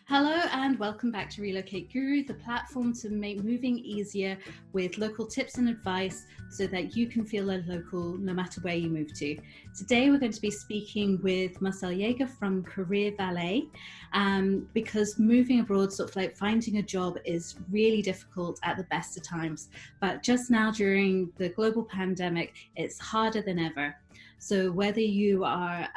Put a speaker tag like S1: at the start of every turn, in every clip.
S1: Hello and welcome back to Relocate Guru, the platform to make moving easier with local tips and advice so that you can feel a local no matter where you move to. Today we're going to be speaking with Marcelle Yeager from Career Valet because moving abroad, sort of like finding a job, is really difficult at the best of times. But just now during the global pandemic, it's harder than ever. So whether you are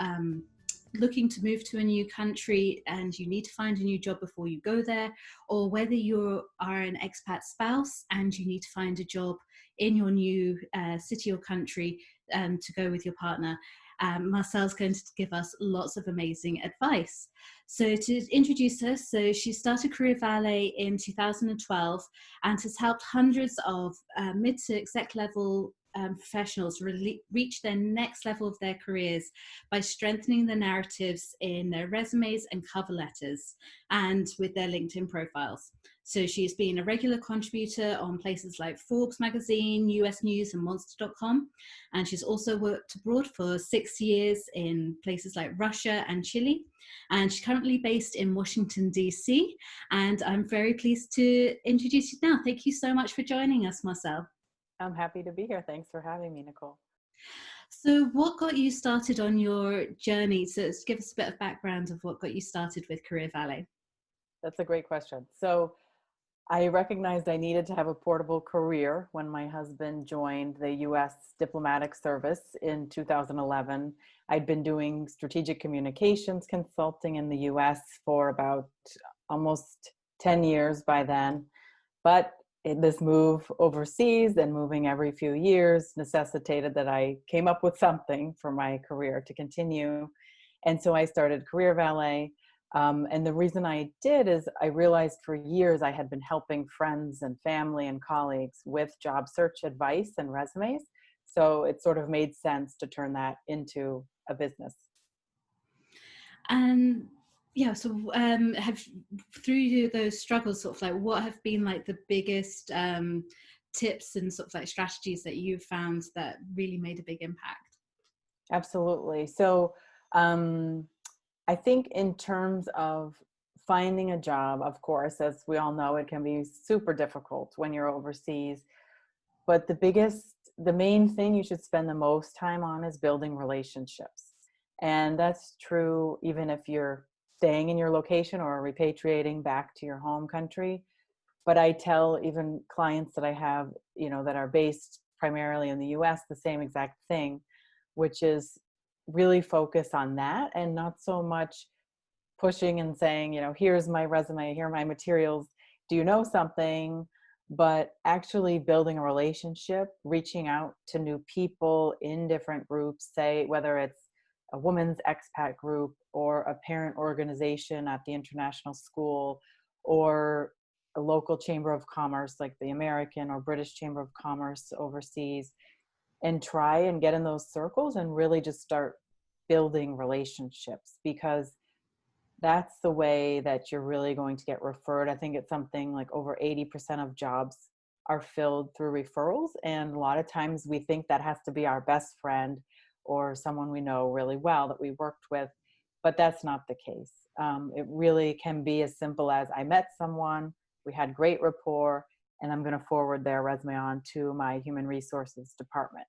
S1: looking to move to a new country and you need to find a new job before you go there, or whether you are an expat spouse and you need to find a job in your new city or country to go with your partner, Marcelle's going to give us lots of amazing advice. So to introduce her, so she started Career Valet in 2012 and has helped hundreds of mid to exec level professionals reach their next level of their careers by strengthening the narratives in their resumes and cover letters and with their LinkedIn profiles. So she's been a regular contributor on places like Forbes magazine, US News and Monster.com. And she's also worked abroad for 6 years in places like Russia and Chile. And she's currently based in Washington, DC. And I'm very pleased to introduce you now. Thank you so much for joining us, Marcelle.
S2: I'm happy to be here. Thanks for having me, Nicole.
S1: So what got you started on your journey? So give us a bit of background of what got you started with Career Valet.
S2: That's a great question. So I recognized I needed to have a portable career when my husband joined the U.S. diplomatic service in 2011. I'd been doing strategic communications consulting in the U.S. for about almost 10 years by then. But this move overseas and moving every few years necessitated that I came up with something for my career to continue. And so I started Career Valet. And the reason I did is I realized for years I had been helping friends and family and colleagues with job search advice and resumes. So it sort of made sense to turn that into a business.
S1: And yeah, so have through those struggles, sort of like what have been like the biggest tips and sort of like strategies that you've found that really made a big impact?
S2: Absolutely. So I think in terms of finding a job, of course, as we all know, it can be super difficult when you're overseas. But the main thing you should spend the most time on is building relationships. And that's true even if you're staying in your location or repatriating back to your home country. But I tell even clients that I have, that are based primarily in the US, the same exact thing, which is really focus on that and not so much pushing and saying, here's my resume, here are my materials, do you know something? But actually building a relationship, reaching out to new people in different groups, say whether it's a women's expat group or a parent organization at the international school or a local chamber of commerce like the American or British Chamber of Commerce overseas, and try and get in those circles and really just start building relationships, because that's the way that you're really going to get referred. I think it's something like over 80% of jobs are filled through referrals. And a lot of times we think that has to be our best friend or someone we know really well that we worked with, but that's not the case. It really can be as simple as I met someone, we had great rapport, and I'm going to forward their resume on to my human resources department.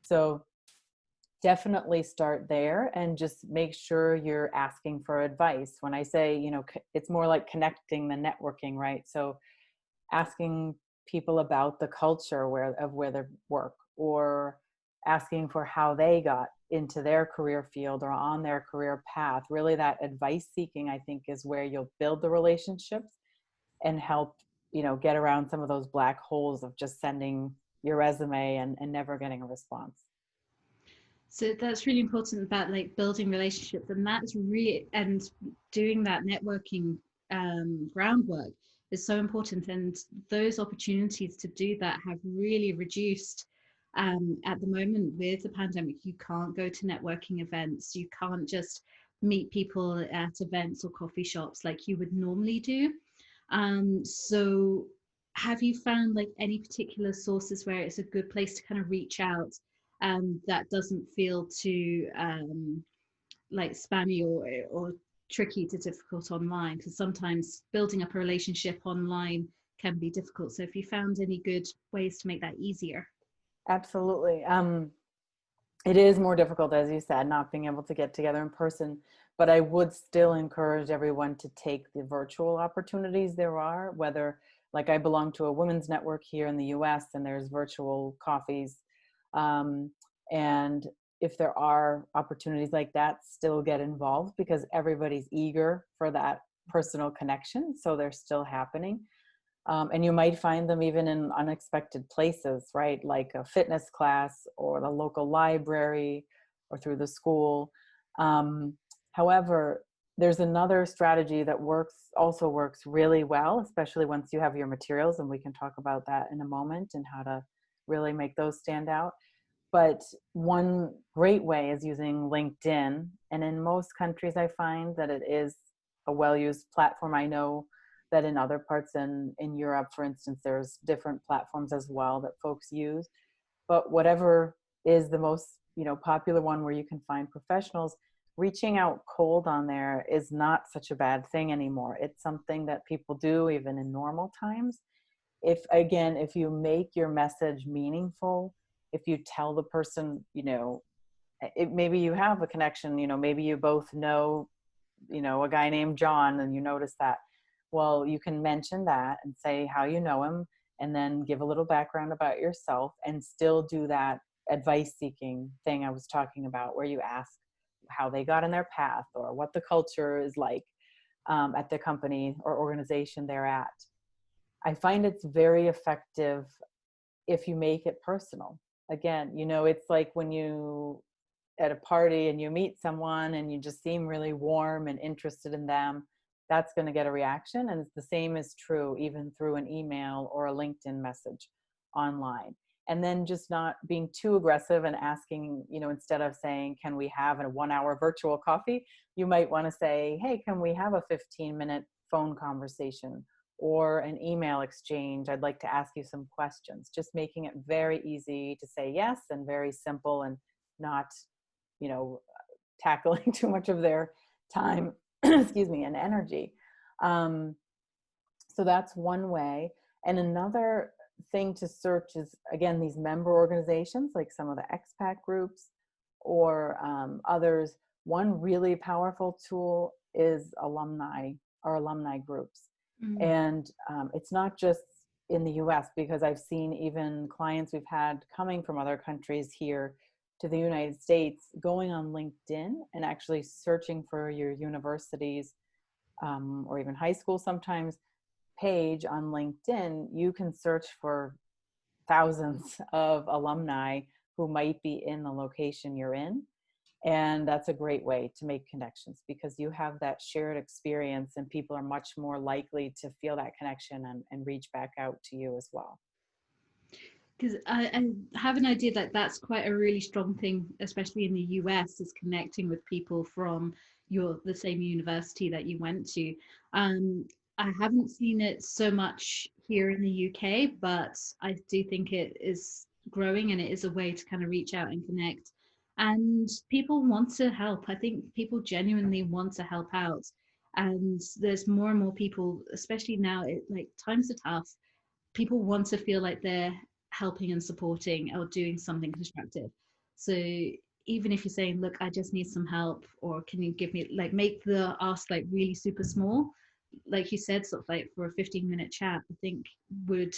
S2: So definitely start there and just make sure you're asking for advice. When I say, it's more like connecting the networking, right? So asking people about the culture of where they work, or asking for how they got into their career field or on their career path. Really that advice seeking, I think, is where you'll build the relationships and help, get around some of those black holes of just sending your resume and never getting a response.
S1: So that's really important about like building relationships, and that's really, and doing that networking groundwork is so important. And those opportunities to do that have really reduced at the moment with the pandemic. You can't go to networking events. You can't just meet people at events or coffee shops like you would normally do. So have you found like any particular sources where it's a good place to kind of reach out that doesn't feel too like spammy or tricky to difficult online, because sometimes building up a relationship online can be difficult. So if you found any good ways to make that easier.
S2: Absolutely. It is more difficult, as you said, not being able to get together in person, but I would still encourage everyone to take the virtual opportunities there are, whether, like, I belong to a women's network here in the US, and there's virtual coffees. Um, and if there are opportunities like that, still get involved, because everybody's eager for that personal connection. So they're still happening. And you might find them even in unexpected places, right? Like a fitness class or the local library or through the school. Um, However, there's another strategy that also works really well, especially once you have your materials, and we can talk about that in a moment and how to really make those stand out. But one great way is using LinkedIn. And in most countries, I find that it is a well-used platform. I know that in other parts in Europe, for instance, there's different platforms as well that folks use. But whatever is the most, popular one where you can find professionals, reaching out cold on there is not such a bad thing anymore. It's something that people do even in normal times. If you make your message meaningful, if you tell the person, maybe you have a connection, maybe you both know, a guy named John, and you notice that. Well, you can mention that and say how you know him, and then give a little background about yourself, and still do that advice seeking thing I was talking about, where you ask how they got in their path or what the culture is like at the company or organization they're at. I find it's very effective if you make it personal. Again, it's like when you at a party and you meet someone and you just seem really warm and interested in them, that's going to get a reaction. And the same is true even through an email or a LinkedIn message online. And then just not being too aggressive and asking, instead of saying, can we have a 1-hour virtual coffee? You might want to say, hey, can we have a 15-minute phone conversation or an email exchange? I'd like to ask you some questions. Just making it very easy to say yes, and very simple, and not, tackling too much of their time, excuse me, and energy. So that's one way. And another thing to search is, again, these member organizations, like some of the expat groups or others. One really powerful tool is alumni groups. And it's not just in the US, because I've seen even clients we've had coming from other countries here to the United States going on LinkedIn and actually searching for your university's or even high school sometimes page on LinkedIn. You can search for thousands of alumni who might be in the location you're in. And that's a great way to make connections, because you have that shared experience and people are much more likely to feel that connection and reach back out to you as well.
S1: Because I have an idea that that's quite a really strong thing, especially in the US, is connecting with people from the same university that you went to. I haven't seen it so much here in the UK, but I do think it is growing, and it is a way to kind of reach out and connect. And people want to help. I think people genuinely want to help out. And there's more and more people, especially now, like times are tough. People want to feel like they're helping and supporting or doing something constructive. So even if you're saying, look, I just need some help, or can you give me, like, make the ask like really super small, like you said, sort of like for a 15-minute chat, I think would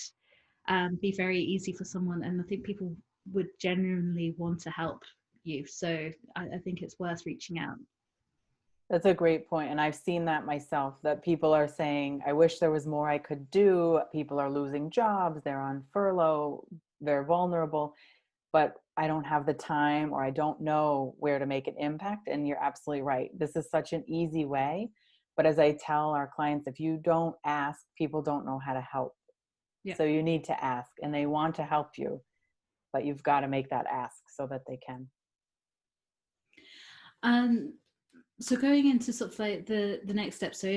S1: be very easy for someone. And I think people would genuinely want to help you. So I think it's worth reaching out.
S2: That's a great point. And I've seen that myself, that people are saying, I wish there was more I could do. People are losing jobs, they're on furlough, they're vulnerable, but I don't have the time, or I don't know where to make an impact. And you're absolutely right. This is such an easy way. But as I tell our clients, if you don't ask, people don't know how to help. Yeah. So you need to ask, and they want to help you, but you've got to make that ask so that they can.
S1: So going into sort of like the next step, so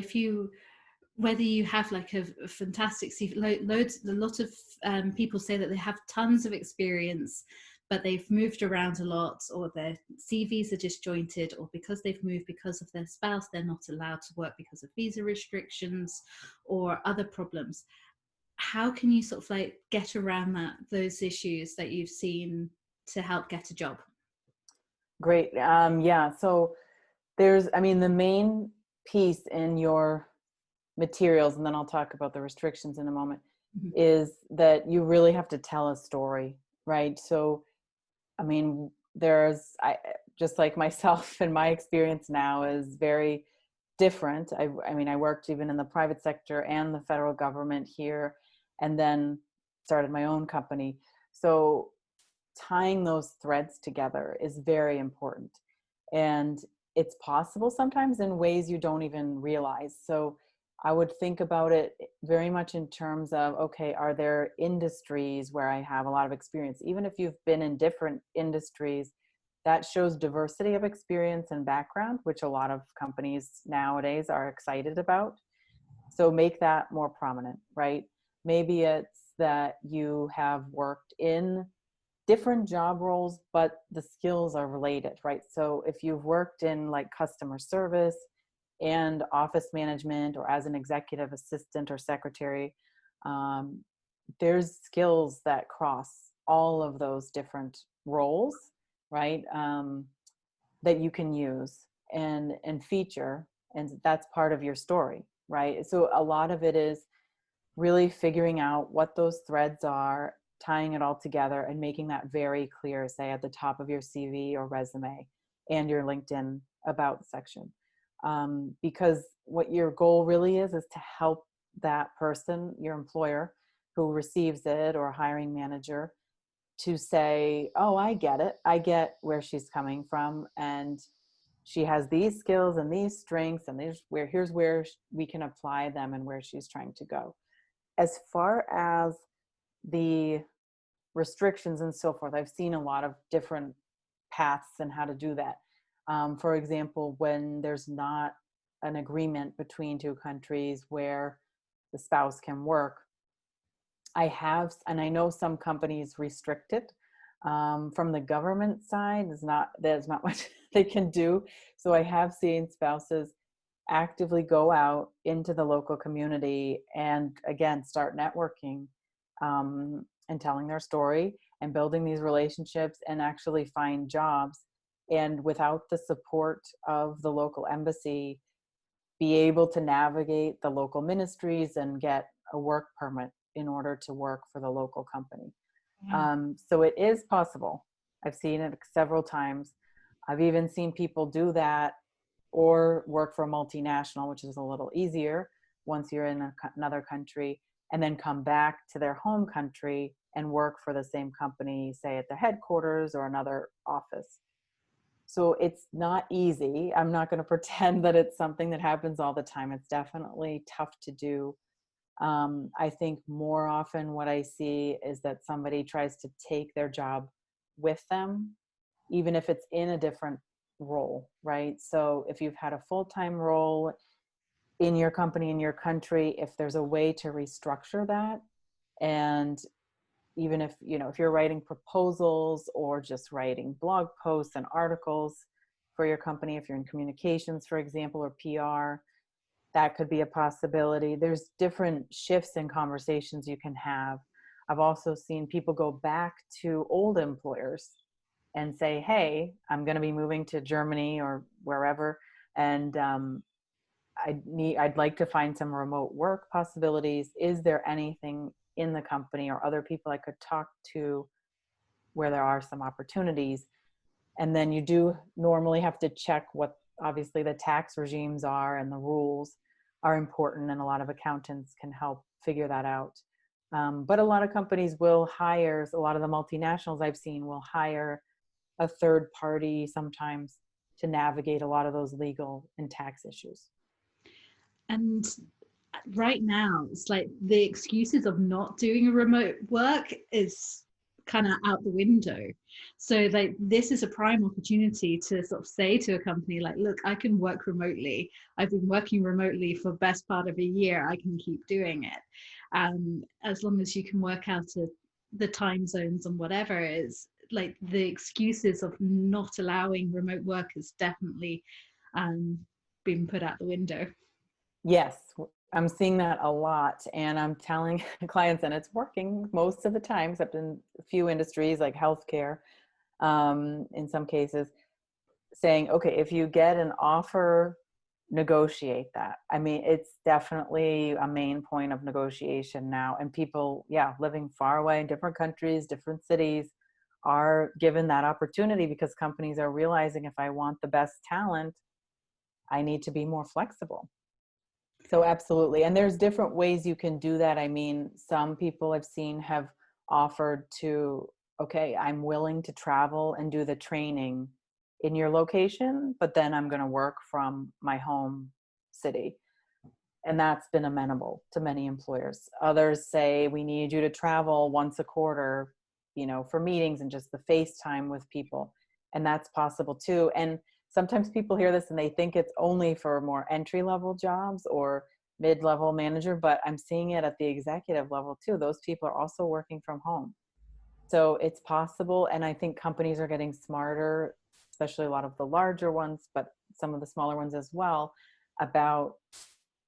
S1: whether you have like a fantastic CV, a lot of people say that they have tons of experience, but they've moved around a lot, or their CVs are disjointed, or because they've moved because of their spouse, they're not allowed to work because of visa restrictions or other problems. How can you sort of like get around those issues that you've seen to help get a job?
S2: Great. Yeah. So the main piece in your materials, and then I'll talk about the restrictions in a moment,
S1: Mhm.
S2: is that you really have to tell a story, right? So, just like myself, and my experience now is very different. I worked even in the private sector and the federal government here, and then started my own company. So tying those threads together is very important. And it's possible sometimes in ways you don't even realize. So I would think about it very much in terms of, okay, are there industries where I have a lot of experience? Even if you've been in different industries, that shows diversity of experience and background, which a lot of companies nowadays are excited about. So make that more prominent, right? Maybe it's that you have worked in different job roles, but the skills are related, right? So if you've worked in like customer service and office management, or as an executive assistant or secretary, there's skills that cross all of those different roles, right? That you can use and feature, and that's part of your story, right? So a lot of it is really figuring out what those threads are, tying it all together, and making that very clear, say at the top of your CV or resume and your LinkedIn about section. Because what your goal really is to help that person, your employer who receives it, or a hiring manager, to say, oh, I get it. I get where she's coming from. And she has these skills and these strengths, and here's where we can apply them and where she's trying to go. As far as the restrictions and so forth, I've seen a lot of different paths and how to do that. For example, when there's not an agreement between two countries where the spouse can work, and I know some companies restrict it. From the government side, there's not much they can do. So I have seen spouses actively go out into the local community and again start networking, and telling their story and building these relationships, and actually find jobs, and without the support of the local embassy, be able to navigate the local ministries and get a work permit in order to work for the local company. So it is possible. I've seen it several times. I've even seen people do that or work for a multinational, which is a little easier once you're in another country, and then come back to their home country and work for the same company, say at the headquarters or another office. So it's not easy. I'm not going to pretend that it's something that happens all the time. It's definitely tough to do. I think more often what I see is that somebody tries to take their job with them, even if it's in a different role, right? So if you've had a full-time role in your company, in your country, if there's a way to restructure that, and even if you're writing proposals or just writing blog posts and articles for your company, if you're in communications, for example, or PR, that could be a possibility. There's different shifts in conversations you can have. I've also seen people go back to old employers and say, hey, I'm going to be moving to Germany or wherever, and I'd like to find some remote work possibilities. Is there anything in the company or other people I could talk to where there are some opportunities? And then you do normally have to check what obviously the tax regimes are, and the rules are important, and a lot of accountants can help figure that out. But a lot of companies will hire, a lot of the multinationals I've seen will hire a third party sometimes to navigate a lot of those legal and tax issues.
S1: And right now, it's like the excuses of not doing a remote work is kind of out the window. So like this is a prime opportunity to sort of say to a company like, look, I can work remotely. I've been working remotely for best part of a year. I can keep doing it. As long as you can work out the time zones and whatever, is like the excuses of not allowing remote work has definitely been put out the window.
S2: Yes, I'm seeing that a lot, and I'm telling clients, and it's working most of the time, except in a few industries like healthcare, in some cases, saying, okay, if you get an offer, negotiate that. I mean, it's definitely a main point of negotiation now. And people, yeah, living far away in different countries, different cities, are given that opportunity because companies are realizing if I want the best talent, I need to be more flexible. So absolutely. And there's different ways you can do that. I mean, some people I've seen have offered to, okay, I'm willing to travel and do the training in your location, but then I'm going to work from my home city. And that's been amenable to many employers. Others say we need you to travel once a quarter, for meetings and just the FaceTime with people. And that's possible too. And sometimes people hear this and they think it's only for more entry-level jobs or mid-level manager, but I'm seeing it at the executive level too. Those people are also working from home. So it's possible. And I think companies are getting smarter, especially a lot of the larger ones, but some of the smaller ones as well, about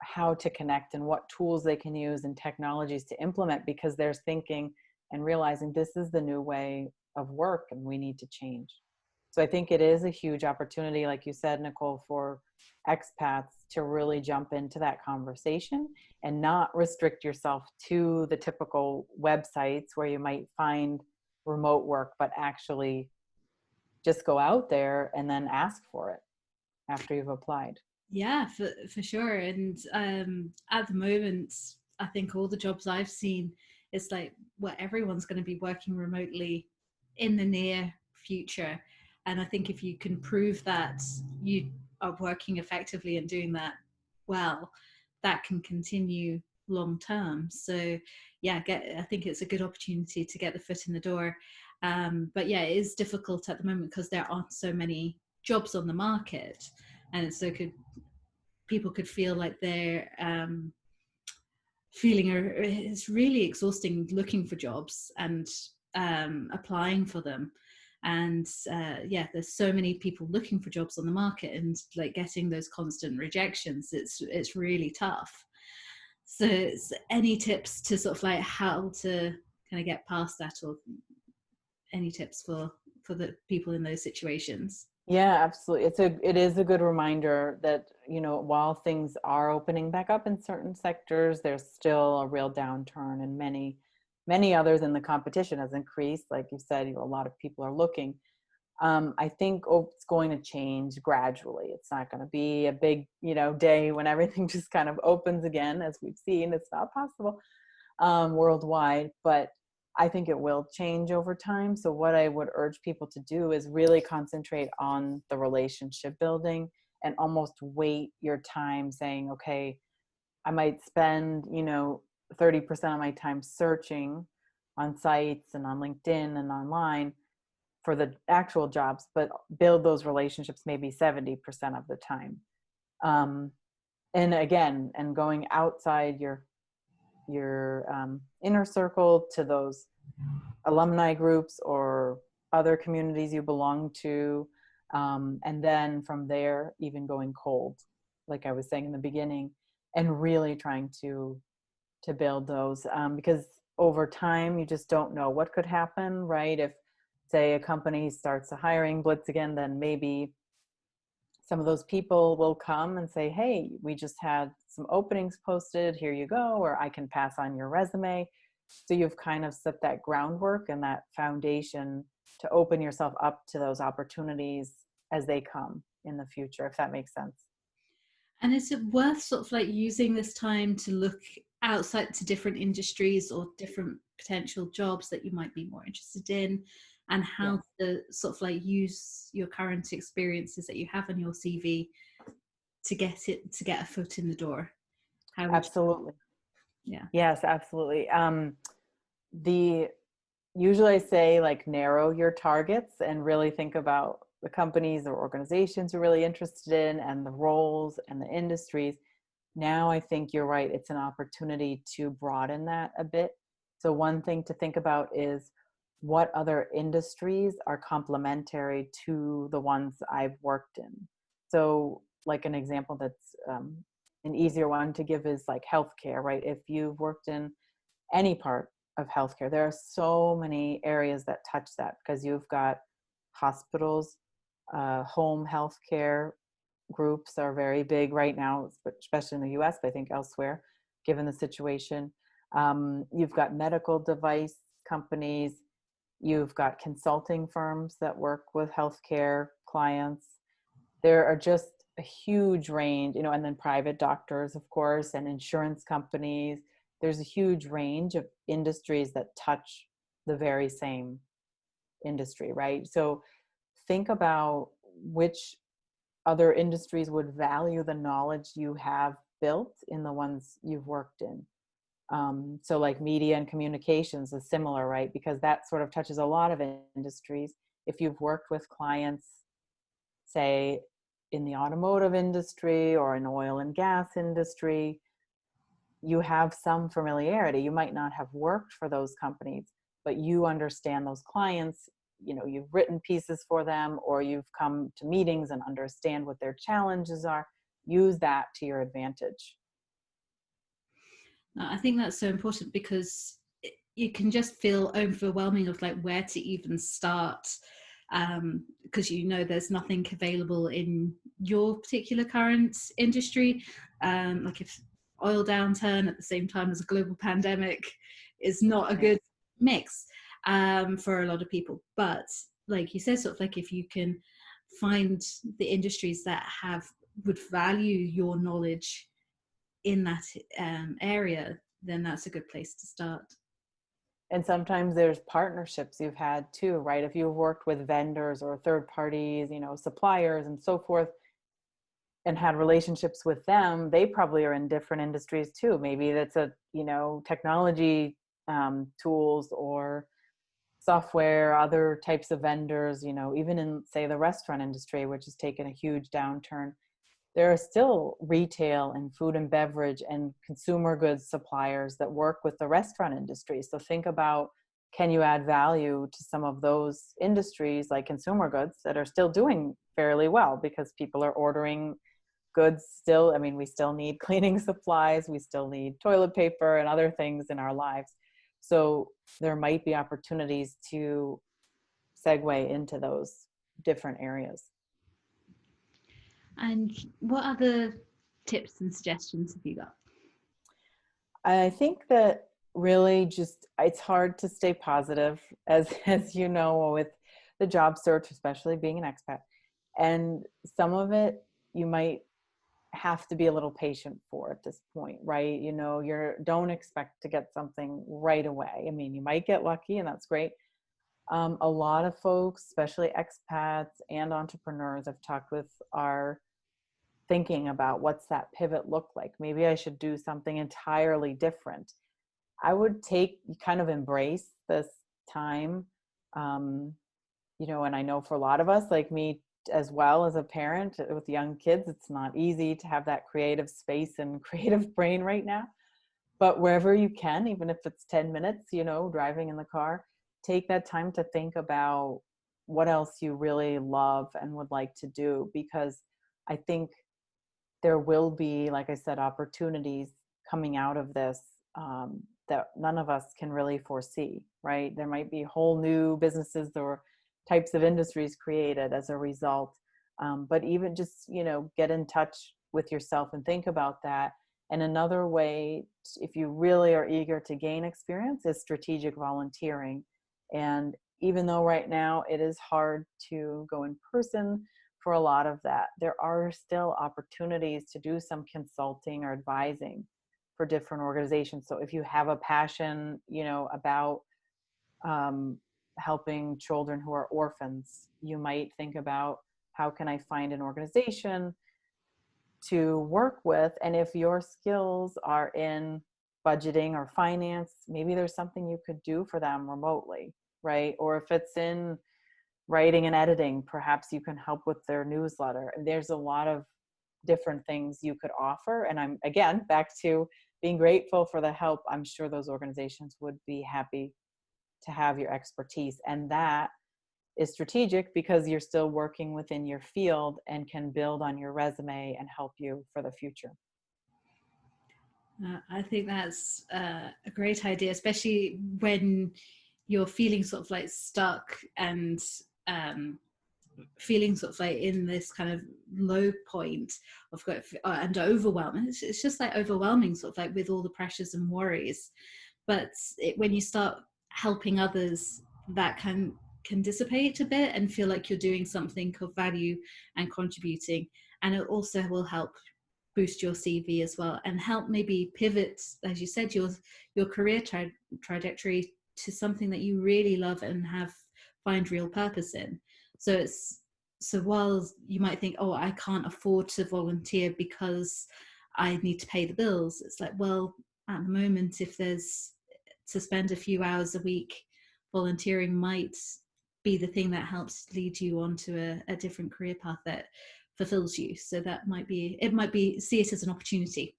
S2: how to connect and what tools they can use and technologies to implement, because they're thinking and realizing this is the new way of work and we need to change. So I think it is a huge opportunity, like you said, Nicole, for expats to really jump into that conversation and not restrict yourself to the typical websites where you might find remote work, but actually just go out there and then ask for it after you've applied.
S1: Yeah, for sure. And at the moment, I think all the jobs I've seen, it's like, well, everyone's going to be working remotely in the near future. And I think if you can prove that you are working effectively and doing that well, that can continue long term. So yeah, I think it's a good opportunity to get the foot in the door. But yeah, it is difficult at the moment because there aren't so many jobs on the market. And so people could feel like they're it's really exhausting looking for jobs and applying for them. And yeah, there's so many people looking for jobs on the market, and like getting those constant rejections, it's really tough. So any tips to sort of like how to kind of get past that, or any tips for the people in those situations?
S2: Yeah, absolutely. It is a good reminder that, while things are opening back up in certain sectors, there's still a real downturn in many others, and the competition has increased. Like you said, a lot of people are looking. I think it's going to change gradually. It's not going to be a big, day when everything just kind of opens again, as we've seen. It's not possible worldwide, but I think it will change over time. So what I would urge people to do is really concentrate on the relationship building and almost weight your time saying, okay, I might spend, 30% of my time searching on sites and on LinkedIn and online for the actual jobs, but build those relationships maybe 70% of the time. And again, and going outside your inner circle to those alumni groups or other communities you belong to. And then from there, even going cold, like I was saying in the beginning, and really trying to build those, because over time, you just don't know what could happen, right? If, say, a company starts a hiring blitz again, then maybe some of those people will come and say, hey, we just had some openings posted, here you go, or I can pass on your resume. So you've kind of set that groundwork and that foundation to open yourself up to those opportunities as they come in the future, if that makes sense.
S1: And is it worth sort of like using this time to look outside to different industries or different potential jobs that you might be more interested in, and how to sort of like use your current experiences that you have on your CV to get a foot in the door?
S2: Absolutely.
S1: Yeah.
S2: Yes, absolutely. Usually I say, like, narrow your targets and really think about the companies or organizations you're really interested in and the roles and the industries. Now I think you're right. It's an opportunity to broaden that a bit. So one thing to think about is, what other industries are complementary to the ones I've worked in. So like an example that's an easier one to give is like healthcare, right? If you've worked in any part of healthcare, there are so many areas that touch that, because you've got hospitals, home healthcare groups are very big right now, especially in the US, but I think elsewhere, given the situation. You've got medical device companies, you've got consulting firms that work with healthcare clients. There are just a huge range, and then private doctors, of course, and insurance companies. There's a huge range of industries that touch the very same industry, right? So think about which other industries would value the knowledge you have built in the ones you've worked in. So like media and communications is similar, right? Because that sort of touches a lot of industries. If you've worked with clients, say in the automotive industry or in oil and gas industry, you have some familiarity. You might not have worked for those companies, but you understand those clients. You've written pieces for them, or you've come to meetings and understand what their challenges are. Use that to your advantage.
S1: I think that's so important, because you can just feel overwhelming of like where to even start, because there's nothing available in your particular current industry. Like if oil downturn at the same time as a global pandemic is not a good mix for a lot of people. But like you said, sort of like if you can find the industries that would value your knowledge in that area, then that's a good place to start.
S2: And sometimes there's partnerships you've had too, right? If you've worked with vendors or third parties, suppliers and so forth, and had relationships with them, they probably are in different industries too. Maybe that's technology tools or software, other types of vendors, even in, say, the restaurant industry, which has taken a huge downturn. There are still retail and food and beverage and consumer goods suppliers that work with the restaurant industry. So think about, can you add value to some of those industries like consumer goods that are still doing fairly well because people are ordering goods still. I mean, we still need cleaning supplies, we still need toilet paper and other things in our lives. So there might be opportunities to segue into those different areas.
S1: And what other tips and suggestions have you got?
S2: I think that really just, it's hard to stay positive, as you know, with the job search, especially being an expat. And some of it you might have to be a little patient for at this point, right? Don't expect to get something right away. I mean, you might get lucky and that's great. A lot of folks, especially expats and entrepreneurs, I've talked with, are thinking about, what's that pivot look like? Maybe I should do something entirely different. I would kind of embrace this time. And I know for a lot of us, like me as well, as a parent with young kids, it's not easy to have that creative space and creative brain right now. But wherever you can, even if it's 10 minutes, driving in the car, take that time to think about what else you really love and would like to do. Because I think there will be, like I said, opportunities coming out of this that none of us can really foresee, right? There might be whole new businesses or types of industries created as a result. But even just, get in touch with yourself and think about that. And another way, if you really are eager to gain experience, is strategic volunteering. And even though right now it is hard to go in person for a lot of that, there are still opportunities to do some consulting or advising for different organizations. So if you have a passion, about helping children who are orphans, you might think about, how can I find an organization to work with? And if your skills are in budgeting or finance, maybe there's something you could do for them remotely, right? Or if it's in writing and editing, perhaps you can help with their newsletter. And there's a lot of different things you could offer. And I'm, again, back to being grateful for the help. I'm sure those organizations would be happy to have your expertise. And that is strategic because you're still working within your field and can build on your resume and help you for the future.
S1: I think that's a great idea, especially when you're feeling sort of like stuck and feeling sort of like in this kind of low point of and overwhelming. It's just like overwhelming, sort of like with all the pressures and worries. But when you start helping others, that can dissipate a bit and feel like you're doing something of value and contributing. And it also will help boost your CV as well, and help maybe pivot, as you said, your career trajectory to something that you really love and find real purpose in. So while you might think, oh, I can't afford to volunteer because I need to pay the bills, it's like, well, at the moment, if there's to spend a few hours a week volunteering might be the thing that helps lead you onto a different career path that fulfills you. So that might be see it as an opportunity.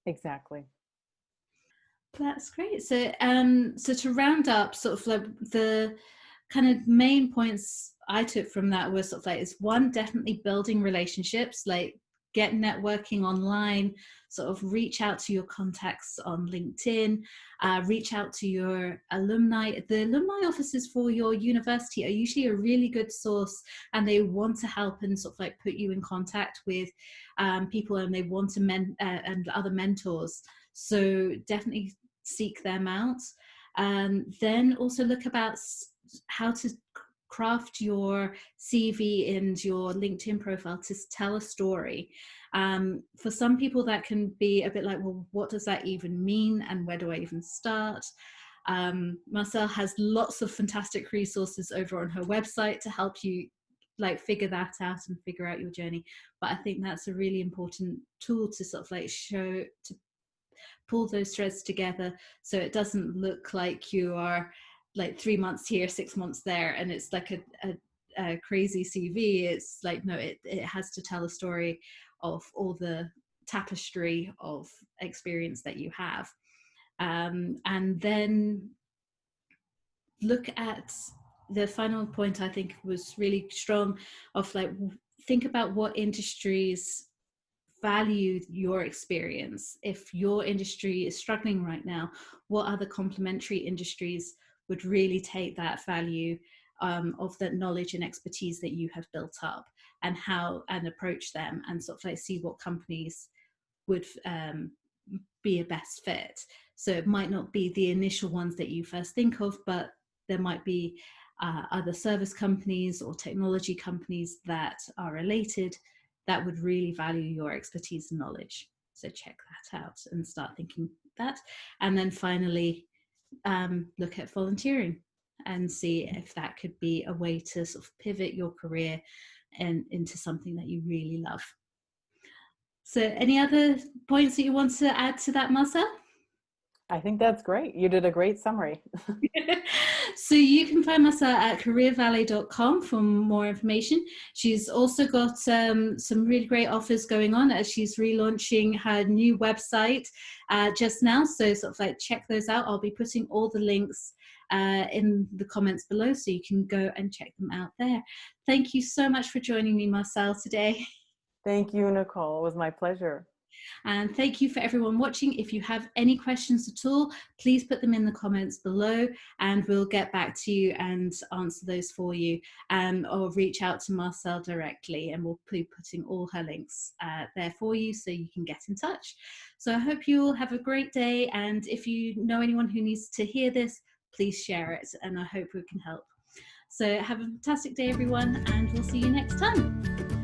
S2: Exactly.
S1: That's great. So so to round up, sort of like the kind of main points I took from that was sort of like, is one, definitely building relationships, like get networking online, sort of reach out to your contacts on LinkedIn, reach out to your alumni. The alumni offices for your university are usually a really good source, and they want to help and sort of like put you in contact with people, and they want to and other mentors. So definitely seek them out. Then also look about how to craft your CV and your LinkedIn profile to tell a story. For some people that can be a bit like, well, what does that even mean and where do I even start? Marcelle has lots of fantastic resources over on her website to help you like figure that out and figure out your journey. But I think that's a really important tool to sort of like to pull those threads together, so it doesn't look like you are like 3 months here, 6 months there, and it's like a crazy CV. It's like, no, it has to tell a story of all the tapestry of experience that you have. And then look at the final point, I think was really strong, of like, think about what industries value your experience. If your industry is struggling right now, what other complementary industries would really take that value of that knowledge and expertise that you have built up, and approach them, and sort of like see what companies would be a best fit. So it might not be the initial ones that you first think of, but there might be other service companies or technology companies that are related that would really value your expertise and knowledge. So check that out and start thinking that. And then finally, look at volunteering and see if that could be a way to sort of pivot your career and into something that you really love. So any other points that you want to add to that, Marcelle?
S2: I think that's great. You did a great summary.
S1: So you can find Marcelle at careervalet.com for more information. She's also got some really great offers going on as she's relaunching her new website just now. So sort of like check those out. I'll be putting all the links in the comments below, so you can go and check them out there. Thank you so much for joining me, Marcelle, today.
S2: Thank you, Nicole. It was my pleasure.
S1: And thank you for everyone watching. If you have any questions at all, please put them in the comments below and we'll get back to you and answer those for you, or reach out to Marcelle directly, and we'll be putting all her links there for you so you can get in touch. So I hope you all have a great day, and if you know anyone who needs to hear this, please share it, and I hope we can help. So have a fantastic day, everyone, and we'll see you next time.